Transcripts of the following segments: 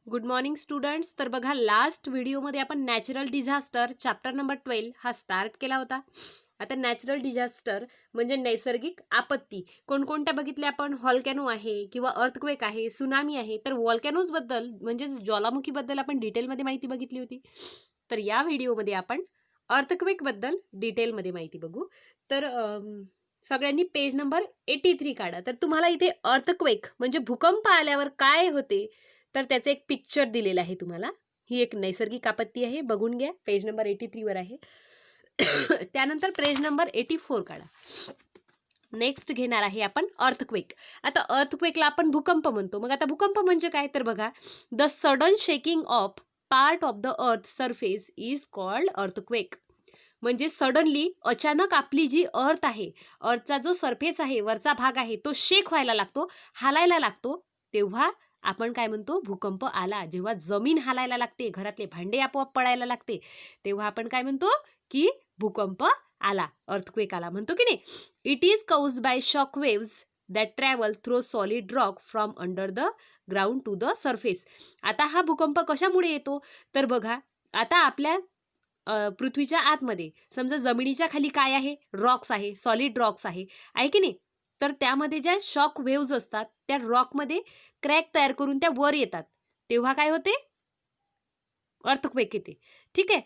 Good morning students. तर बघा, last व्हिडिओमध्ये आपण नॅचरल डिझास्टर चॅप्टर नंबर 12 हा स्टार्ट केला होता. आता नॅचरल डिझास्टर म्हणजे नैसर्गिक आपत्ती कोणकोणत्या बघितल्या आपण? व्हॉल्कॅनो आहे किंवा अर्थक्वेक आहे, सुनामी आहे. तर व्हॉल्कॅनोज बद्दल म्हणजे ज्वालामुखीबद्दल आपण डिटेलमध्ये माहिती बघितली होती. तर या व्हिडिओमध्ये आपण अर्थक्वेक बद्दल डिटेलमध्ये माहिती बघू. तर सगळ्यांनी पेज नंबर 83 काढा. तर तुम्हाला इथे अर्थक्वेक म्हणजे भूकंप आल्यावर काय होते तर त्याचं एक पिक्चर दिलेलं आहे तुम्हाला. ही एक नैसर्गिक आपत्ती आहे, बघून घ्या. पेज नंबर 83 वर आहे. त्यानंतर पेज नंबर 84 काढा. नेक्स्ट घेणार आहे आपण अर्थक्वेक. आता अर्थक्वेकला आपण भूकंप म्हणतो. मग आता भूकंप म्हणजे काय? तर बघा, the sudden shaking of part of the earth surface is called earthquake. म्हणजे सडनली अचानक आपली जी अर्थ आहे, अर्थचा जो सरफेस आहे, वरचा भाग आहे, तो शेक व्हायला लागतो, हालायला लागतो, तेव्हा आपण काय म्हणतो? भूकंप आला. जेव्हा जमीन हालायला लागते, घरातले भांडे आपोआप पडायला लागते, तेव्हा आपण काय म्हणतो? की भूकंप आला, अर्थक्वेक आला म्हणतो की नाही. It is caused by shock waves that travel through solid rock from under the ground to the surface. आता हा भूकंप कशामुळे येतो? तर बघा, आता आपल्या पृथ्वीच्या आतमध्ये समजा जमिनीच्या खाली काय आहे? रॉक्स आहे, सॉलिड रॉक्स आहे की नाही. तर त्यामध्ये ज्या शॉक वेव्स असतात त्या रॉकमध्ये क्रॅक तयार करून त्या वर येतात, तेव्हा काय होते? अर्थक्वेक येते. ठीक आहे.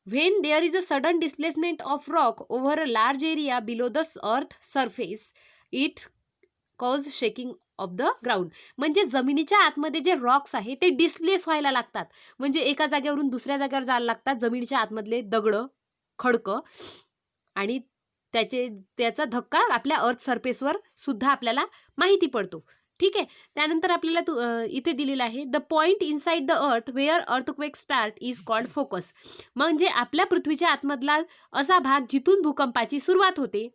When there is a sudden displacement of rock over a large area below the earth surface it cause shaking of the ground. म्हणजे जमिनीच्या आतमध्ये जे रॉक्स आहे ते डिस्प्लेस व्हायला लागतात. म्हणजे एका जागेवरून दुसऱ्या जागेवर जायला लागतात. जमिनीच्या आतमधले दगड, खडकं, आणि त्याचा धक्का आपल्या अर्थ सरफेसवर सुद्धा आपल्याला माहिती पडतो. ठीक आहे. त्यानंतर आपल्याला इथे दिलेलं आहे, the point inside the earth where earthquake start is called focus. म्हणजे आपल्या पृथ्वीच्या आतमधला असा भाग जिथून भूकंपाची सुरुवात होते,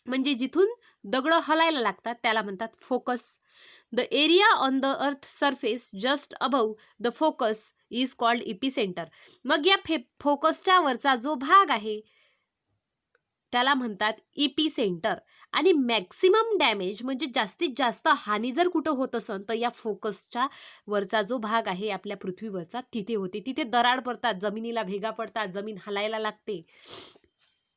म्हणजे जिथून दगड हलायला लागतात, त्याला म्हणतात focus. The area on the earth surface just above the focus is called epicentre. मग या फोकसच्या वरचा जो भाग आहे त्याला म्हणतात इपिसेंटर. आणि मॅक्सिमम डॅमेज म्हणजे जास्तीत जास्त हानी जर कुठं होत असेल तर या फोकसच्या वरचा जो भाग आहे आपल्या पृथ्वीवरचा तिथे होते. तिथे दराड पडतात, जमिनीला भेगा पडतात, जमीन हलायला लागते.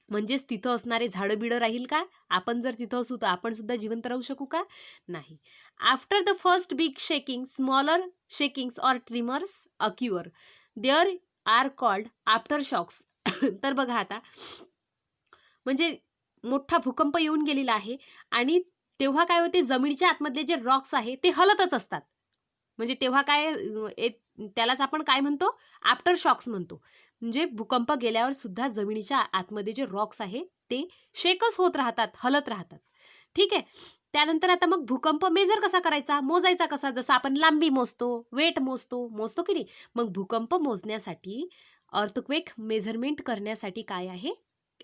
म्हणजेच तिथं असणारे झाडं बिडं राहील का? आपण जर तिथं असू तर आपण सुद्धा जिवंत राहू शकू का? नाही. After the first big shaking smaller shakings or tremors occur. There are called aftershocks. तर बघा आता, म्हणजे मोठा भूकंप येऊन गेलेला आहे आणि तेव्हा काय होते? जमिनीच्या आतमधले जे रॉक्स आहे ते हलतच असतात. म्हणजे तेव्हा काय त्यालाच आपण काय म्हणतो? आफ्टर शॉक्स म्हणतो. म्हणजे भूकंप गेल्यावर सुद्धा जमिनीच्या आतमध्ये जे रॉक्स आहे ते शेकच होत राहतात, हलत राहतात. ठीक आहे. त्यानंतर आता मग भूकंप मेजर कसा करायचा? मोजायचा कसा? जसं आपण लांबी मोजतो, वेट मोजतो की नाही. मग भूकंप मोजण्यासाठी, अर्थक्वेक मेजरमेंट करण्यासाठी काय आहे?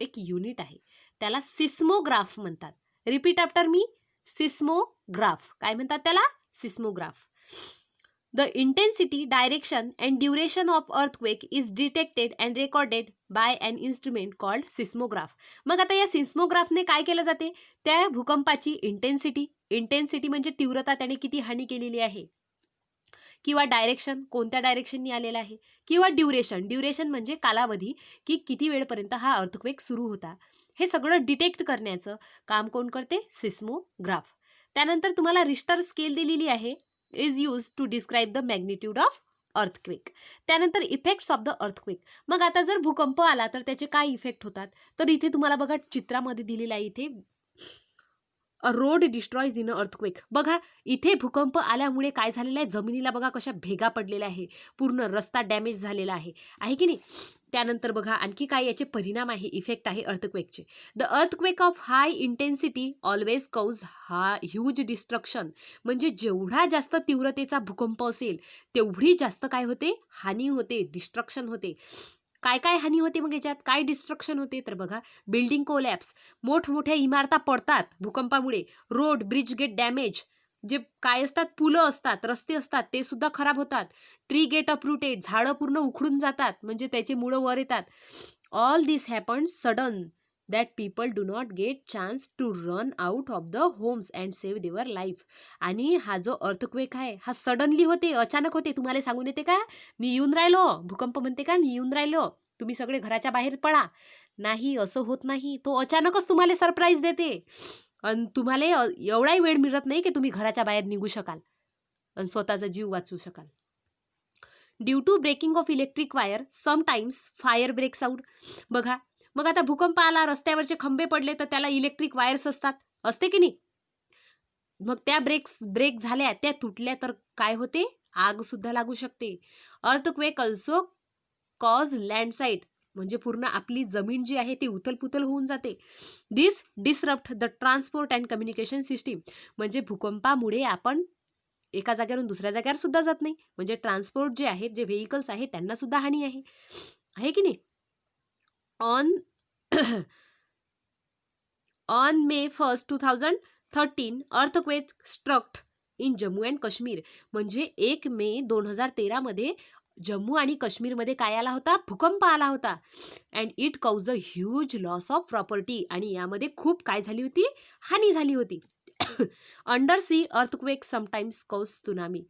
एक युनिट आहे, त्याला सिस्मोग्राफ म्हणतात. Repeat after me, seismograph. काय म्हणतात त्याला? Seismograph. The intensity, direction and duration of earthquake is detected and recorded by an instrument called seismograph. मग आता या सिस्मोग्राफने काय केलं जाते? त्या भूकंपाची इंटेन्सिटी म्हणजे तीव्रता, त्याने किती हानी केलेली आहे, किंवा डायरेक्शन, कोणत्या डायरेक्शननी आलेला आहे, किंवा ड्युरेशन म्हणजे कालावधी, की किती वेळपर्यंत हा अर्थक्वेक सुरू होता, हे सगळं डिटेक्ट करण्याचं काम कोण करते? सिस्मोग्राफ. त्यानंतर तुम्हाला रिश्टर स्केल दिलेली आहे, is use to describe the magnitude of earthquake. त्यानंतर इफेक्ट्स ऑफ द अर्थक्वेक. मग आता जर भूकंप आला तर त्याचे काय इफेक्ट होतात? तर इथे तुम्हाला बघा, चित्रामध्ये दिलेला आहे इथे, अ रोड डिस्ट्रॉईज इन अर्थक्वेक. बघा, इथे भूकंप आल्यामुळे काय झालेलं आहे? जमिनीला बघा कशा भेगा पडलेल्या आहे, पूर्ण रस्ता डॅमेज झालेला आहे की नाही. त्यानंतर बघा आणखी काय याचे परिणाम आहे, इफेक्ट आहे अर्थक्वेकचे. The earthquake of high intensity always cause huge destruction. म्हणजे जेवढा जास्त तीव्रतेचा भूकंप असेल तेवढी जास्त काय होते? हानी होते, डिस्ट्रक्शन होते. काय काय हानी होते मग याच्यात? काय डिस्ट्रक्शन होते? तर बघा, बिल्डिंग कोलॅप्स, मोठमोठ्या इमारता पडतात भूकंपामुळे. रोड, ब्रिज गेट डॅमेज, जे काय असतात, पुलं असतात, रस्ते असतात, ते सुद्धा खराब होतात. ट्री गेट अपरूटेड, झाडं पूर्ण उखडून जातात, म्हणजे त्याचे मुळं वर येतात. All this happen sudden that people do not get chance to run out of the homes and save their life. आणि हा जो अर्थक्वेक आहे हा सडनली होते, अचानक होते. तुम्हाला सांगून येते का मी येऊन राहिलो, भूकंप म्हणते का मी येऊन राहिलो, तुम्ही सगळे घराच्या बाहेर पळा? नाही, असं होत नाही. तो अचानकच तुम्हाला सरप्राईज देते आणि तुम्हाला एवढाही वेळ मिळत नाही की तुम्ही घराच्या बाहेर निघू शकाल आणि स्वतःचा जीव वाचवू शकाल. Due to breaking of electric wire sometimes fire breaks out. बघा, मग आता भूकंप आला, रस्त्यावरचे खंबे पडले, तर त्याला इलेक्ट्रिक वायर्स असते की नाही? मग त्या ब्रेक झाल्या, त्या तुटल्या तर काय होते? आग सुद्धा लागू शकते. अर्थक्वेक ऑल्सो कॉज लँडस्लाइड, म्हणजे पूर्ण आपली जमीन जी आहे ती उथलपुथल होऊन जाते. This disrupt the transport and communication system. म्हणजे भूकंपामुळे आपण एका जागेवरून दुसऱ्या जागेवर सुद्धा जात नाही. म्हणजे ट्रान्सपोर्ट जे आहेत, जे व्हेइकल्स आहेत, त्यांना सुद्धा हानी आहे की नाही? On May 1, 2013 earthquake struck in Jammu and Kashmir. म्हणजे 1 मे 2013 मध्ये जम्मू आणि काश्मीरमध्ये काय आला होता? भूकंप आला होता. And it cause a huge loss of property. आणि यामध्ये खूप काय झाली होती? हानी झाली होती. Under sea earthquake sometimes cause tsunami.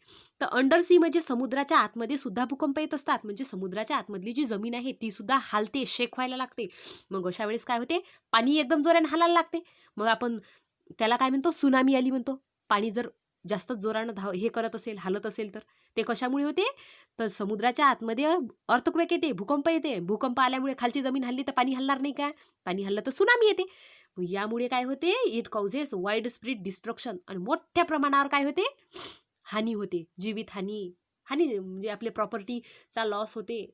तर अंडर सी म्हणजे समुद्राच्या आतमध्ये सुद्धा भूकंप येत असतात. म्हणजे समुद्राच्या आतमधली जी जमीन आहे ती सुद्धा हालते, शेक व्हायला लागते. मग अशा वेळेस काय होते? पाणी एकदम जोराने हालायला लागते. मग आपण त्याला काय म्हणतो? सुनामी आली म्हणतो. पाणी जर जास्त जोरानं हे करत असेल, हालत असेल तर. ते कशामुळे होते? तर समुद्राच्या आतमध्ये अर्थक्वेक येते, भूकंप येते. भूकंप आल्यामुळे खालची जमीन हल्ली तर पाणी हलणार नाही का? पाणी हल्लं तर सुनामी येते. यामुळे काय होते? It causes wide spread destruction. आणि मोठ्या प्रमाणावर काय होते? हानी होते, जीवित हानी म्हणजे आपले प्रॉपर्टीचा लॉस होते.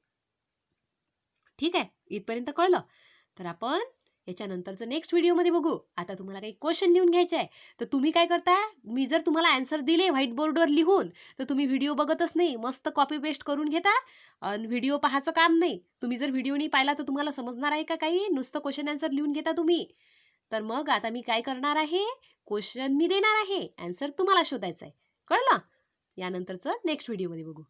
ठीक आहे, इथपर्यंत कळलं? तर आपण याच्यानंतरचं नेक्स्ट व्हिडिओमध्ये बघू. आता तुम्हाला काही क्वेश्चन लिहून घ्यायचे आहे, तर तुम्ही काय करता? मी जर तुम्हाला आन्सर दिले व्हाईट बोर्डवर लिहून, तर तुम्ही व्हिडिओ बघतच नाही, मस्त कॉपी पेस्ट करून घेता आणि व्हिडिओ पाहायचं काम नाही. तुम्ही जर व्हिडिओ नाही पाहिला तर तुम्हाला समजणार आहे का काही? नुसतं क्वेश्चन आन्सर लिहून घेता तुम्ही. तर मग आता मी काय करणार आहे? क्वेश्चन मी देणार आहे, आन्सर तुम्हाला शोधायचा आहे. कळलं? यानंतरचं नेक्स्ट व्हिडिओमध्ये बघू.